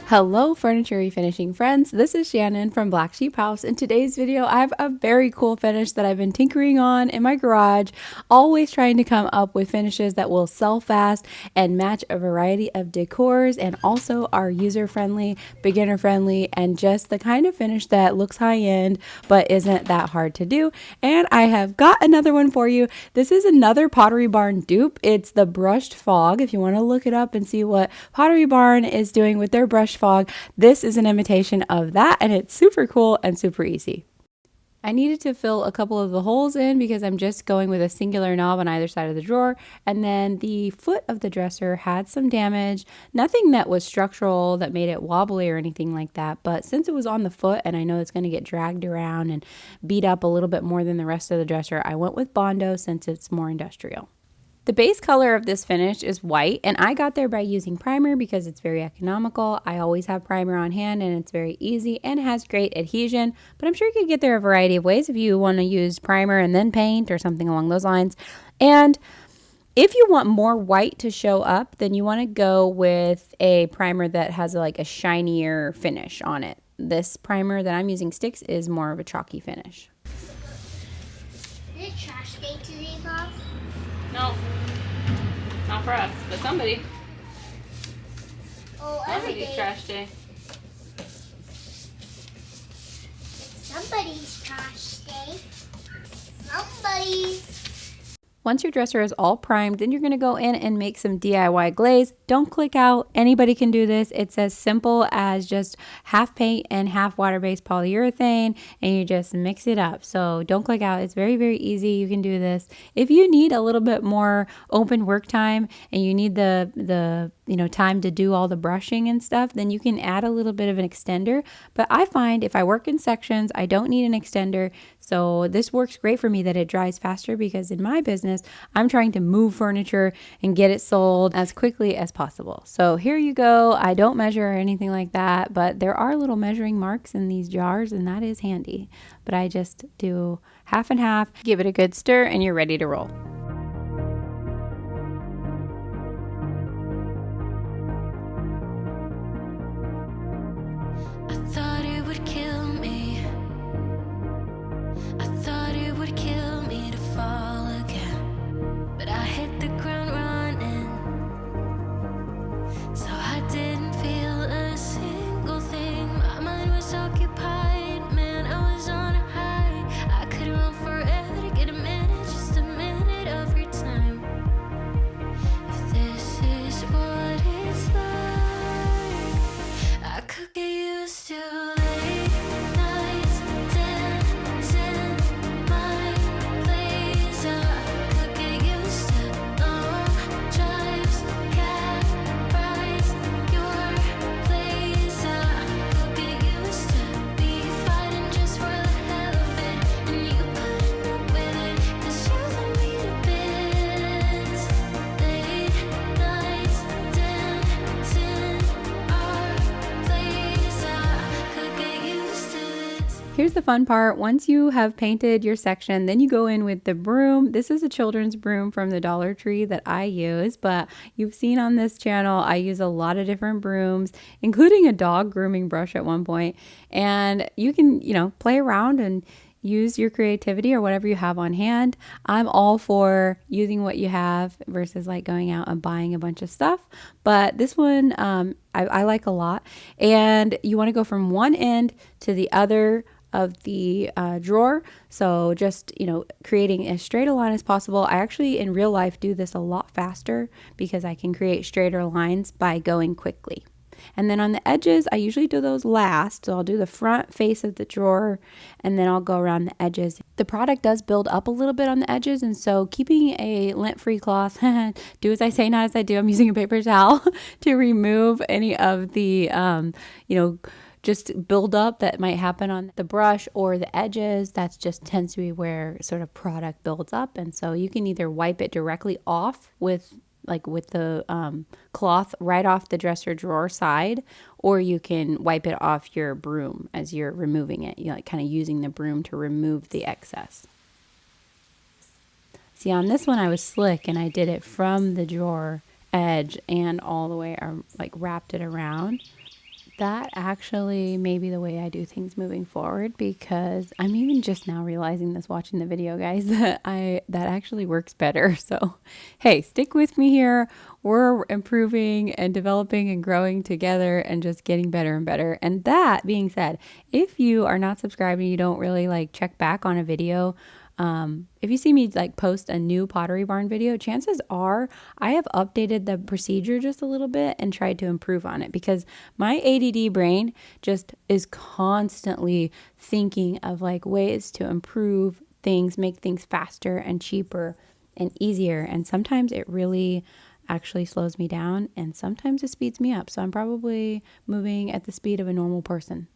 Hello furniture refinishing friends, this is Shannon from Black Sheep House. In today's video I have a very cool finish that I've been tinkering on in my garage, always trying to come up with finishes that will sell fast and match a variety of decors and also are user friendly, beginner friendly, and just the kind of finish that looks high end but isn't that hard to do. And I have got another one for you. This is another Pottery Barn dupe. It's the brushed fog. If you want to look it up and see what Pottery Barn is doing with their brushed fog, this is an imitation of that, and it's super cool and super easy. I needed to fill a couple of the holes in because I'm just going with a singular knob on either side of the drawer, and then the foot of the dresser had some damage. Nothing that was structural that made it wobbly or anything like that, but since it was on the foot and I know it's going to get dragged around and beat up a little bit more than the rest of the dresser, I went with Bondo since it's more industrial. The base color of this finish is white, and I got there by using primer because it's very economical. I always have primer on hand and it's very easy and it has great adhesion, but I'm sure you could get there a variety of ways if you want to use primer and then paint or something along those lines. And if you want more white to show up, then you want to go with a primer that has like a shinier finish on it. This primer that I'm using, Stix, is more of a chalky finish. Is it trash day today, Bob? No, not for us, but somebody. Oh, every Somebody's day. trash day. It's somebody's trash day. Somebody's. Once your dresser is all primed, then you're going to go in and make some DIY glaze. Don't click out. Anybody can do this. It's as simple as just half paint and half water-based polyurethane, and you just mix it up. So don't click out. It's very, very easy. You can do this. If you need a little bit more open work time and you need the time to do all the brushing and stuff, then you can add a little bit of an extender. But I find if I work in sections, I don't need an extender. So this works great for me that it dries faster because in my business, I'm trying to move furniture and get it sold as quickly as possible. So here you go. I don't measure or anything like that, but there are little measuring marks in these jars and that is handy. But I just do half and half, give it a good stir, and you're ready to roll. Here's the fun part. Once you have painted your section, then you go in with the broom. This is a children's broom from the Dollar Tree that I use, but you've seen on this channel, I use a lot of different brooms, including a dog grooming brush at one point. And you can, play around and use your creativity or whatever you have on hand. I'm all for using what you have versus like going out and buying a bunch of stuff. But this one I like a lot. And you want to go from one end to the other of the drawer. So just, creating as straight a line as possible. I actually in real life do this a lot faster because I can create straighter lines by going quickly. And then on the edges, I usually do those last. So I'll do the front face of the drawer and then I'll go around the edges. The product does build up a little bit on the edges. And so keeping a lint-free cloth, do as I say, not as I do. I'm using a paper towel to remove any of the, just build up that might happen on the brush or the edges. That's just tends to be where sort of product builds up. And so you can either wipe it directly off with like with the cloth right off the dresser drawer side, or you can wipe it off your broom as you're removing it. You know, like kind of using the broom to remove the excess. See, on this one I was slick and I did it from the drawer edge and all the way, like wrapped it around. That actually may be the way I do things moving forward, because I'm even just now realizing this watching the video, guys, that that actually works better. So, hey, stick with me here. We're improving and developing and growing together and just getting better and better. And that being said, if you are not subscribed and you don't really like check back on a video, if you see me like post a new Pottery Barn video, chances are I have updated the procedure just a little bit and tried to improve on it, because my ADD brain just is constantly thinking of like ways to improve things, make things faster and cheaper and easier. And sometimes it really actually slows me down and sometimes it speeds me up. So I'm probably moving at the speed of a normal person,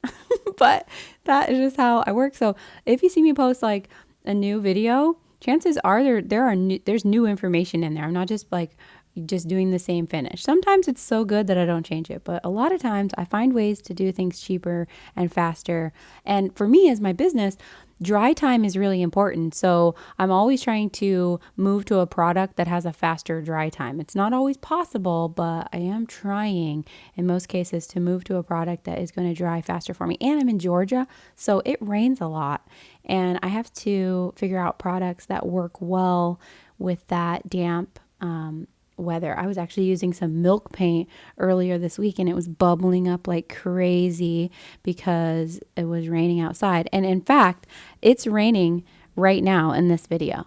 but that is just how I work. So if you see me post like a new video, chances are there's new information in there. I'm not just like just doing the same finish. Sometimes it's so good that I don't change it, but a lot of times I find ways to do things cheaper and faster. And for me, as my business, dry time is really important. So I'm always trying to move to a product that has a faster dry time. It's not always possible, but I am trying in most cases to move to a product that is going to dry faster for me. And I'm in Georgia, so it rains a lot. And I have to figure out products that work well with that damp weather. I was actually using some milk paint earlier this week and it was bubbling up like crazy because it was raining outside. And in fact, it's raining right now in this video.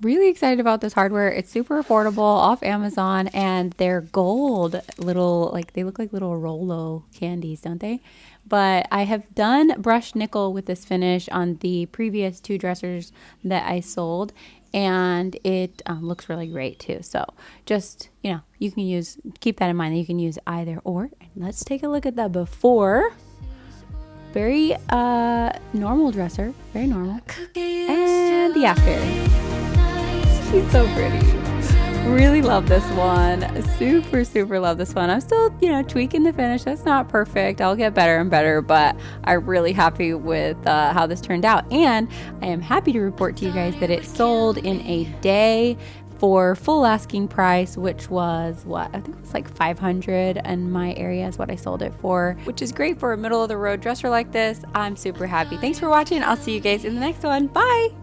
Really excited about this hardware. It's super affordable off Amazon, and they're gold little, like they look like little Rolo candies, don't they? But I have done brushed nickel with this finish on the previous 2 dressers that I sold, and it looks really great too. So just, you know, you can keep that in mind that you can use either or. And let's take a look at the before. Very normal dresser, very normal. And the after. She's so pretty. Really love this one. Super love this one. I'm still, tweaking the finish. That's not perfect. I'll get better and better, but I'm really happy with how this turned out. And I am happy to report to you guys that it sold in a day. for full asking price, which was what I think it was like 500 in my area is what I sold it for, which is great for a middle of the road dresser like this. I'm super happy. Thanks for watching. I'll see you guys in the next one. Bye.